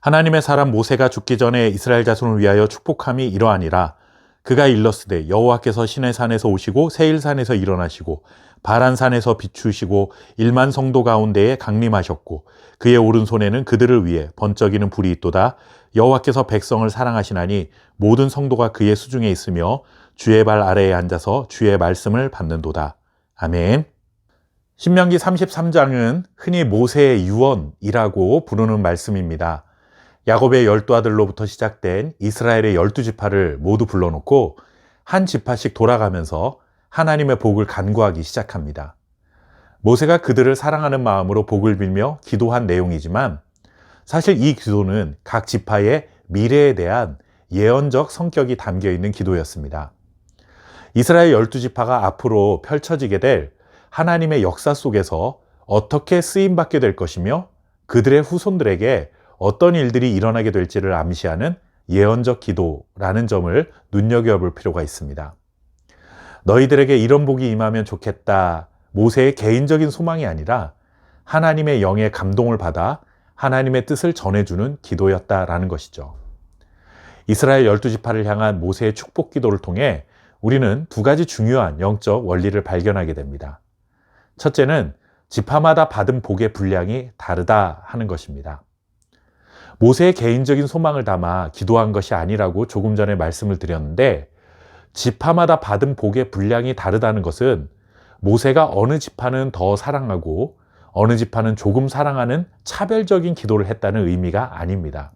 하나님의 사람 모세가 죽기 전에 이스라엘 자손을 위하여 축복함이 이러하니라. 그가 일렀으되 여호와께서 시내산에서 오시고 세일산에서 일어나시고 바란산에서 비추시고 1만 성도 가운데에 강림하셨고 그의 오른손에는 그들을 위해 번쩍이는 불이 있도다. 여호와께서 백성을 사랑하시나니 모든 성도가 그의 수중에 있으며 주의 발 아래에 앉아서 주의 말씀을 받는도다. 아멘. 신명기 33장은 흔히 모세의 유언이라고 부르는 말씀입니다. 야곱의 12아들로부터 시작된 이스라엘의 12지파를 모두 불러놓고 한 지파씩 돌아가면서 하나님의 복을 간구하기 시작합니다. 모세가 그들을 사랑하는 마음으로 복을 빌며 기도한 내용이지만 사실 이 기도는 각 지파의 미래에 대한 예언적 성격이 담겨 있는 기도였습니다. 이스라엘 12지파가 앞으로 펼쳐지게 될 하나님의 역사 속에서 어떻게 쓰임받게 될 것이며 그들의 후손들에게 어떤 일들이 일어나게 될지를 암시하는 예언적 기도라는 점을 눈여겨볼 필요가 있습니다. 너희들에게 이런 복이 임하면 좋겠다. 모세의 개인적인 소망이 아니라 하나님의 영의 감동을 받아 하나님의 뜻을 전해주는 기도였다라는 것이죠. 이스라엘 12지파를 향한 모세의 축복 기도를 통해 우리는 두 가지 중요한 영적 원리를 발견하게 됩니다. 첫째는 지파마다 받은 복의 분량이 다르다 하는 것입니다. 모세의 개인적인 소망을 담아 기도한 것이 아니라고 조금 전에 말씀을 드렸는데 지파마다 받은 복의 분량이 다르다는 것은 모세가 어느 지파는 더 사랑하고 어느 지파는 조금 사랑하는 차별적인 기도를 했다는 의미가 아닙니다.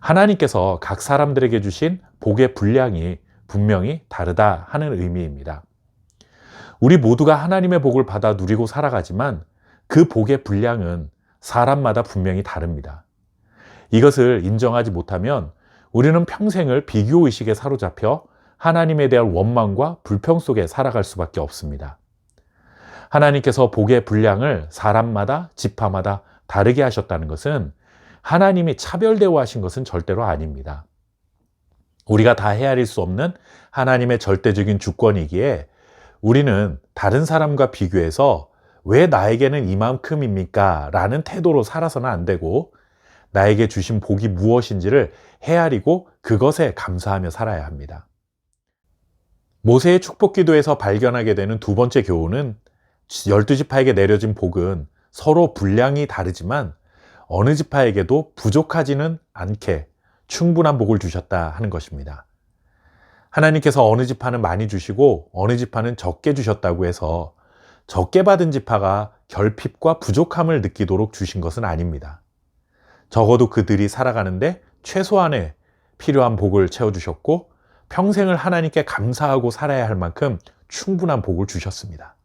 하나님께서 각 사람들에게 주신 복의 분량이 분명히 다르다 하는 의미입니다. 우리 모두가 하나님의 복을 받아 누리고 살아가지만 그 복의 분량은 사람마다 분명히 다릅니다. 이것을 인정하지 못하면 우리는 평생을 비교의식에 사로잡혀 하나님에 대한 원망과 불평 속에 살아갈 수밖에 없습니다. 하나님께서 복의 분량을 사람마다 지파마다 다르게 하셨다는 것은 하나님이 차별 대우하신 것은 절대로 아닙니다. 우리가 다 헤아릴 수 없는 하나님의 절대적인 주권이기에 우리는 다른 사람과 비교해서 왜 나에게는 이만큼입니까? 라는 태도로 살아서는 안 되고 나에게 주신 복이 무엇인지를 헤아리고 그것에 감사하며 살아야 합니다. 모세의 축복 기도에서 발견하게 되는 두 번째 교훈은 12지파에게 내려진 복은 서로 분량이 다르지만 어느 지파에게도 부족하지는 않게 충분한 복을 주셨다 하는 것입니다. 하나님께서 어느 지파는 많이 주시고 어느 지파는 적게 주셨다고 해서 적게 받은 지파가 결핍과 부족함을 느끼도록 주신 것은 아닙니다. 적어도 그들이 살아가는데 최소한의 필요한 복을 채워주셨고 평생을 하나님께 감사하고 살아야 할 만큼 충분한 복을 주셨습니다.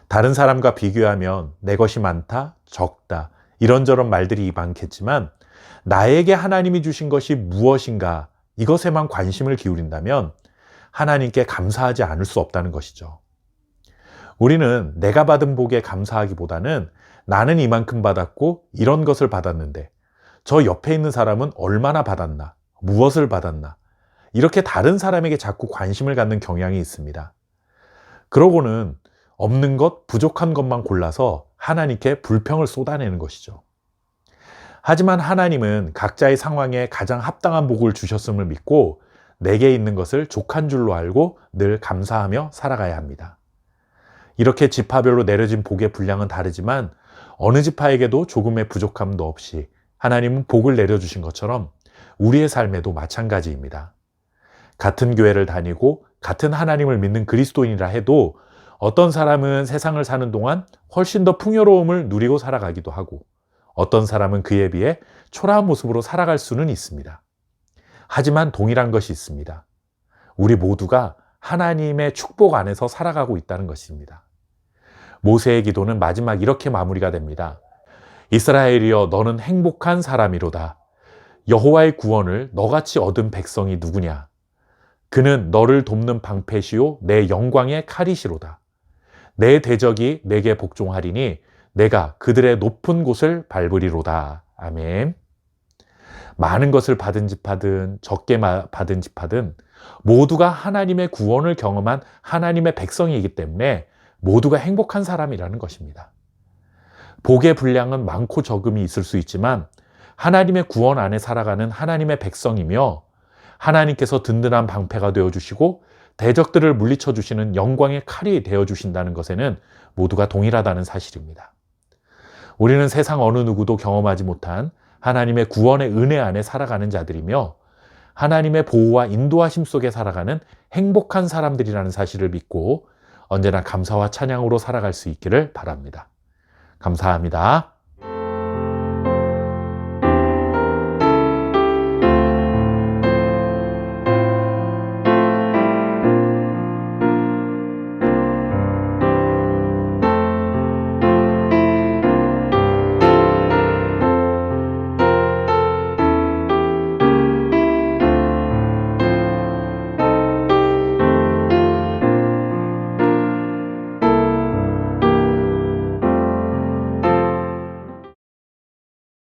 다른 사람과 비교하면 내 것이 많다, 적다 이런저런 말들이 많겠지만 나에게 하나님이 주신 것이 무엇인가 이것에만 관심을 기울인다면 하나님께 감사하지 않을 수 없다는 것이죠. 우리는 내가 받은 복에 감사하기보다는 나는 이만큼 받았고 이런 것을 받았는데 저 옆에 있는 사람은 얼마나 받았나, 무엇을 받았나 이렇게 다른 사람에게 자꾸 관심을 갖는 경향이 있습니다. 그러고는 없는 것, 부족한 것만 골라서 하나님께 불평을 쏟아내는 것이죠. 하지만 하나님은 각자의 상황에 가장 합당한 복을 주셨음을 믿고 내게 있는 것을 족한 줄로 알고 늘 감사하며 살아가야 합니다. 이렇게 지파별로 내려진 복의 분량은 다르지만 어느 지파에게도 조금의 부족함도 없이 하나님은 복을 내려주신 것처럼 우리의 삶에도 마찬가지입니다. 같은 교회를 다니고 같은 하나님을 믿는 그리스도인이라 해도 어떤 사람은 세상을 사는 동안 훨씬 더 풍요로움을 누리고 살아가기도 하고 어떤 사람은 그에 비해 초라한 모습으로 살아갈 수는 있습니다. 하지만 동일한 것이 있습니다. 우리 모두가 하나님의 축복 안에서 살아가고 있다는 것입니다. 모세의 기도는 마지막 이렇게 마무리가 됩니다. 이스라엘이여 너는 행복한 사람이로다. 여호와의 구원을 너같이 얻은 백성이 누구냐? 그는 너를 돕는 방패시요 내 영광의 칼이시로다. 내 대적이 내게 복종하리니 내가 그들의 높은 곳을 밟으리로다. 아멘. 많은 것을 받은 지파든 적게 받은 지파든 모두가 하나님의 구원을 경험한 하나님의 백성이기 때문에 모두가 행복한 사람이라는 것입니다. 복의 분량은 많고 적음이 있을 수 있지만 하나님의 구원 안에 살아가는 하나님의 백성이며 하나님께서 든든한 방패가 되어주시고 대적들을 물리쳐 주시는 영광의 칼이 되어주신다는 것에는 모두가 동일하다는 사실입니다. 우리는 세상 어느 누구도 경험하지 못한 하나님의 구원의 은혜 안에 살아가는 자들이며 하나님의 보호와 인도하심 속에 살아가는 행복한 사람들이라는 사실을 믿고 언제나 감사와 찬양으로 살아갈 수 있기를 바랍니다. 감사합니다.